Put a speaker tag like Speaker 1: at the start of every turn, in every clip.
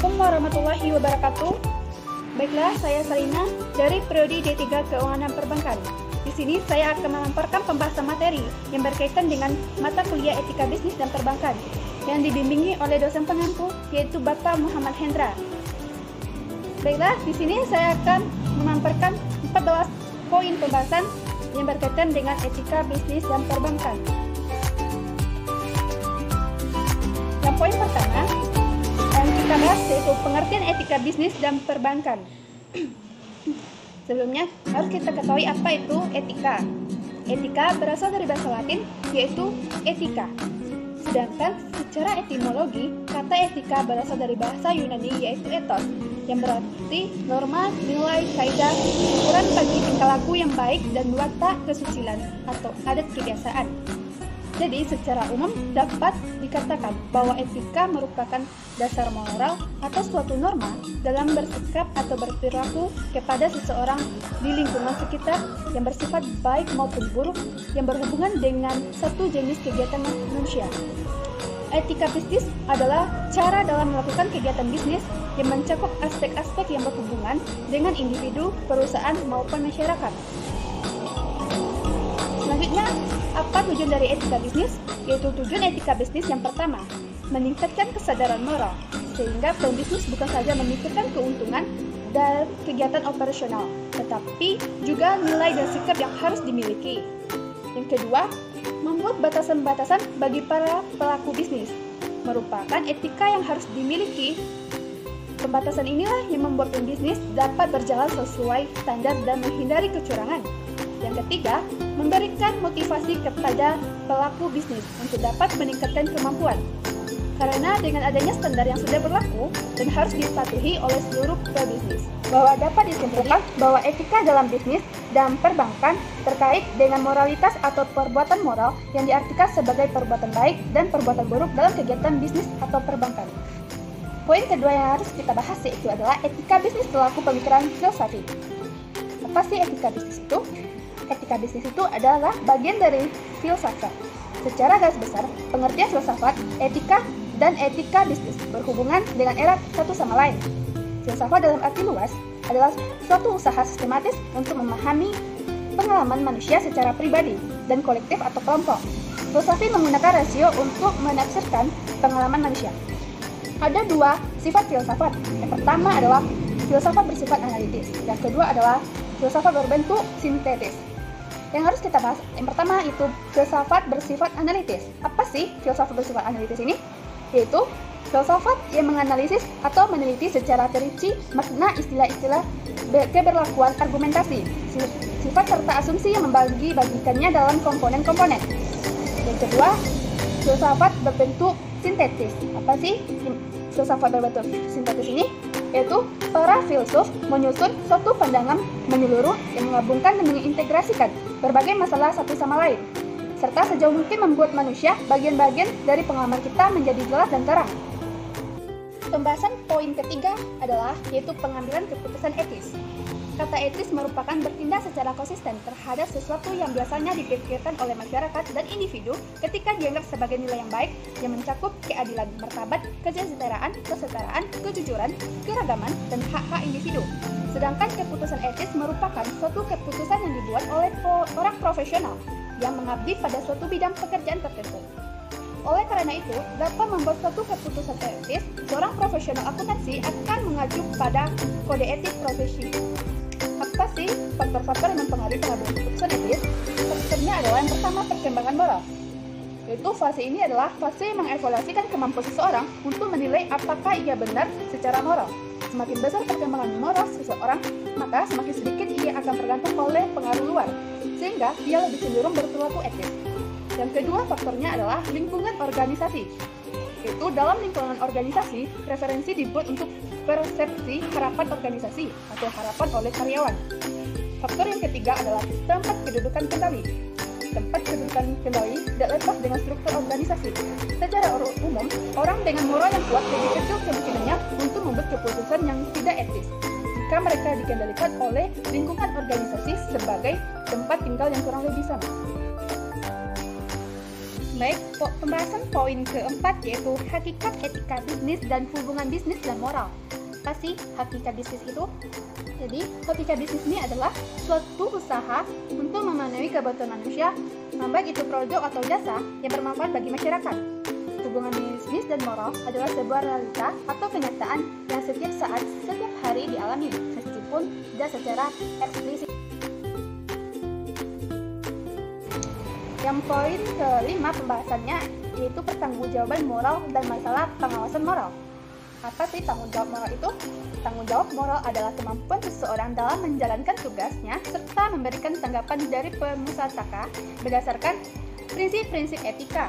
Speaker 1: Assalamualaikum warahmatullahi wabarakatuh. Baiklah, saya Salina dari Prodi D3 Keuangan Perbankan. Di sini saya akan memaparkan pembahasan materi yang berkaitan dengan mata kuliah Etika Bisnis dan Perbankan yang dibimbingi oleh dosen pengampu yaitu Bapak Muhammad Hendra. Baiklah, di sini saya akan memaparkan 14 poin pembahasan yang berkaitan dengan etika bisnis dan perbankan. Yang poin pertama yang kita bahas yaitu pengertian etika bisnis dan perbankan. Sebelumnya harus kita ketahui apa itu etika. Etika berasal dari bahasa Latin yaitu etika. Sedangkan secara etimologi kata etika berasal dari bahasa Yunani yaitu ethos yang berarti norma, nilai, kaidah, ukuran bagi tingkah laku yang baik dan watak kesusilaan atau adat kebiasaan. Jadi secara umum dapat dikatakan bahwa etika merupakan dasar moral atau suatu norma dalam bersikap atau berperilaku kepada seseorang di lingkungan sekitar yang bersifat baik maupun buruk yang berhubungan dengan satu jenis kegiatan manusia. Etika bisnis adalah cara dalam melakukan kegiatan bisnis yang mencakup aspek-aspek yang berhubungan dengan individu, perusahaan, maupun masyarakat. Selanjutnya, apa tujuan dari etika bisnis? Yaitu tujuan etika bisnis yang pertama, meningkatkan kesadaran moral, sehingga pembisnis bukan saja memikirkan keuntungan dan kegiatan operasional, tetapi juga nilai dan sikap yang harus dimiliki. Yang kedua, membuat batasan-batasan bagi para pelaku bisnis, merupakan etika yang harus dimiliki. Pembatasan inilah yang membuat pembisnis dapat berjalan sesuai standar dan menghindari kecurangan. Yang ketiga, memberikan motivasi kepada pelaku bisnis untuk dapat meningkatkan kemampuan. Karena dengan adanya standar yang sudah berlaku dan harus dipatuhi oleh seluruh pebisnis, bahwa dapat disimpulkan bahwa etika dalam bisnis dan perbankan terkait dengan moralitas atau perbuatan moral yang diartikan sebagai perbuatan baik dan perbuatan buruk dalam kegiatan bisnis atau perbankan. Poin kedua yang harus kita bahas yaitu adalah etika bisnis pelaku pemikiran filsafat. Apa sih etika bisnis itu? Etika bisnis itu adalah bagian dari filsafat. Secara garis besar, pengertian filsafat, etika, dan etika bisnis berhubungan dengan erat satu sama lain. Filsafat dalam arti luas adalah suatu usaha sistematis untuk memahami pengalaman manusia secara pribadi dan kolektif atau kelompok. Filsafat menggunakan rasio untuk menafsirkan pengalaman manusia. Ada dua sifat filsafat. Yang pertama adalah filsafat bersifat analitis. Yang kedua adalah filsafat berbentuk sintetis. Yang harus kita bahas, yang pertama itu filsafat bersifat analitis. Apa sih filsafat bersifat analitis ini? Yaitu filsafat yang menganalisis atau meneliti secara terinci makna istilah-istilah keberlakuan argumentasi, sifat serta asumsi yang membagi-bagikannya dalam komponen-komponen. Yang kedua, filsafat berbentuk sintetis. Apa sih filsafat berbentuk sintetis ini? Yaitu para filsuf menyusun suatu pandangan menyeluruh yang menggabungkan dan mengintegrasikan berbagai masalah satu sama lain, serta sejauh mungkin membuat manusia bagian-bagian dari pengalaman kita menjadi jelas dan terang. Pembahasan poin ketiga adalah yaitu pengambilan keputusan etis. Kata etis merupakan bertindak secara konsisten terhadap sesuatu yang biasanya dipikirkan oleh masyarakat dan individu ketika dianggap sebagai nilai yang baik yang mencakup keadilan, martabat, kesetaraan, kejujuran, keragaman, dan hak-hak individu. Sedangkan keputusan etis merupakan suatu keputusan yang dibuat oleh orang profesional yang mengabdi pada suatu bidang pekerjaan tertentu. Oleh karena itu, dapat membuat suatu keputusan etis, seorang profesional akuntansi akan mengacu pada kode etik profesi. Apa sih faktor-faktor yang mempengaruhi pengambilan keputusan etis? Faktornya adalah yang pertama, perkembangan moral. Yaitu fase ini adalah fase yang mengevaluasikan kemampuan seseorang untuk menilai apakah ia benar secara moral. Semakin besar perkembangan moral seseorang, maka semakin sedikit ia akan tergantung oleh pengaruh luar, sehingga ia lebih cenderung berperilaku etis. Yang kedua faktornya adalah lingkungan organisasi. Yaitu dalam lingkungan organisasi, preferensi dibuat untuk persepsi harapan organisasi atau harapan oleh karyawan. Faktor yang ketiga adalah tempat kedudukan kendali. Tempat kedudukan kendali tidak lepas dengan struktur organisasi. Secara umum, orang dengan moral yang kuat lebih kecil kemungkinannya untuk membuat keputusan yang tidak etis jika mereka dikendalikan oleh lingkungan organisasi sebagai tempat tinggal yang kurang lebih sama. Baik, pembahasan poin keempat yaitu hakikat etika bisnis dan hubungan bisnis dan moral. Apa sih hakikat bisnis itu? Jadi, hakikat bisnis ini adalah suatu usaha untuk memenuhi kebutuhan manusia, baik itu produk atau jasa yang bermanfaat bagi masyarakat. Hubungan bisnis dan moral adalah sebuah realita atau kenyataan yang setiap saat, setiap hari dialami, meskipun tidak secara eksplisit. Yang poin kelima pembahasannya yaitu pertanggungjawaban moral dan masalah pengawasan moral. Apa sih tanggung jawab moral itu? Tanggung jawab moral adalah kemampuan seseorang dalam menjalankan tugasnya serta memberikan tanggapan dari pemusataka berdasarkan prinsip-prinsip etika.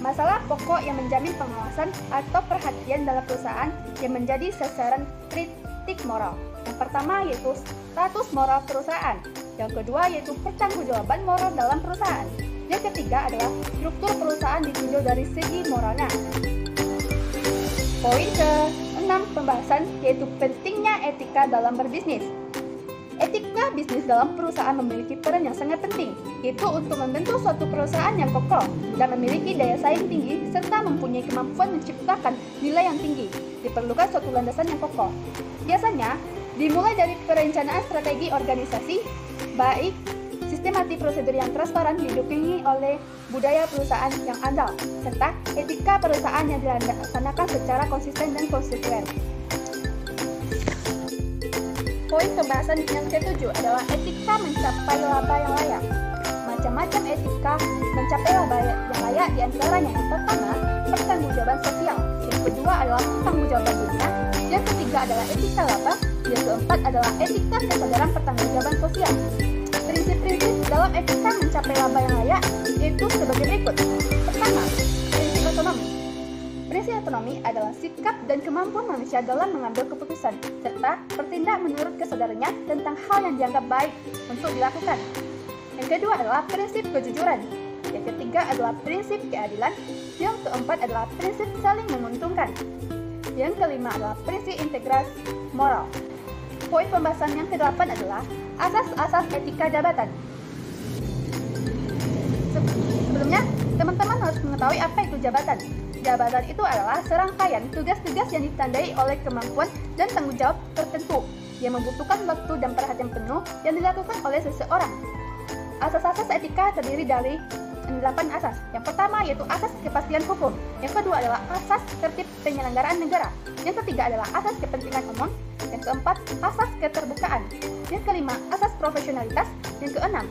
Speaker 1: Masalah pokok yang menjamin pengawasan atau perhatian dalam perusahaan yang menjadi sasaran kritik moral. Yang pertama yaitu status moral perusahaan. Yang kedua yaitu pertanggungjawaban moral dalam perusahaan. Yang ketiga adalah struktur perusahaan ditinjau dari segi moralnya. Poin ke-6 pembahasan yaitu pentingnya etika dalam berbisnis. Etika bisnis dalam perusahaan memiliki peran yang sangat penting, yaitu untuk membentuk suatu perusahaan yang kokoh dan memiliki daya saing tinggi serta mempunyai kemampuan menciptakan nilai yang tinggi. Diperlukan suatu landasan yang kokoh. Biasanya dimulai dari perencanaan strategi organisasi, baik sistematik prosedur yang transparan didukung oleh budaya perusahaan yang andal, serta etika perusahaan yang dilaksanakan secara konsisten dan konsekuen. Poin pembahasan yang ketujuh adalah etika mencapai laba yang layak. Macam-macam etika mencapai laba yang layak diantaranya yang pertama, pertanggungjawaban sosial. Yang kedua adalah pertanggungjawaban dunia. Yang ketiga adalah etika laba. Yang keempat adalah etika kesadaran pertanggungjawaban sosial. Prinsip-prinsip dalam etika mencapai laba yang layak yaitu sebagai berikut. Pertama, prinsip otonomi. Prinsip otonomi adalah sikap dan kemampuan manusia dalam mengambil keputusan, serta bertindak menurut kesadarannya tentang hal yang dianggap baik untuk dilakukan. Yang kedua adalah prinsip kejujuran. Yang ketiga adalah prinsip keadilan. Yang keempat adalah prinsip saling menguntungkan. Yang kelima adalah prinsip integritas moral. Poin pembahasan yang ke-8 adalah asas-asas etika jabatan. Sebelumnya, teman-teman harus mengetahui apa itu jabatan. Jabatan itu adalah serangkaian tugas-tugas yang ditandai oleh kemampuan dan tanggung jawab tertentu yang membutuhkan waktu dan perhatian penuh yang dilakukan oleh seseorang. Asas-asas etika terdiri dari 8 asas. Yang pertama yaitu asas kepastian hukum. Yang kedua adalah asas tertib penyelenggaraan negara. Yang ketiga adalah asas kepentingan umum. Yang keempat, asas keterbukaan. Yang kelima, asas profesionalitas. Yang keenam,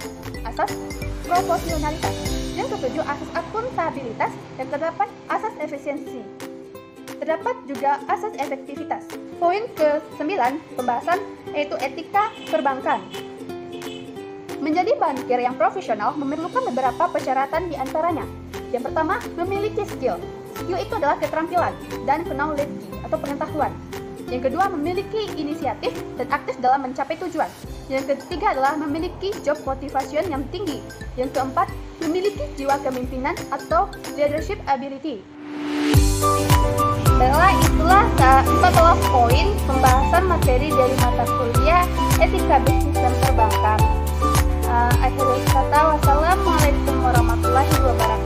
Speaker 1: asas proporsionalitas. Yang ketujuh, asas akuntabilitas. Yang kedelapan, asas efisiensi. Terdapat juga asas efektivitas. Poin ke-9 pembahasan yaitu etika perbankan. Menjadi bankir yang profesional memerlukan beberapa persyaratan di antaranya. Yang pertama, memiliki skill. Skill itu adalah keterampilan dan knowledge atau pengetahuan. Yang kedua, memiliki inisiatif dan aktif dalam mencapai tujuan. Yang ketiga adalah memiliki job motivation yang tinggi. Yang keempat, memiliki jiwa kepemimpinan atau leadership ability. Baiklah, itulah 14 poin pembahasan materi dari mata kuliah Etika Bisnis dan Perbankan. Akhirul kata, wassalamualaikum warahmatullahi wabarakatuh.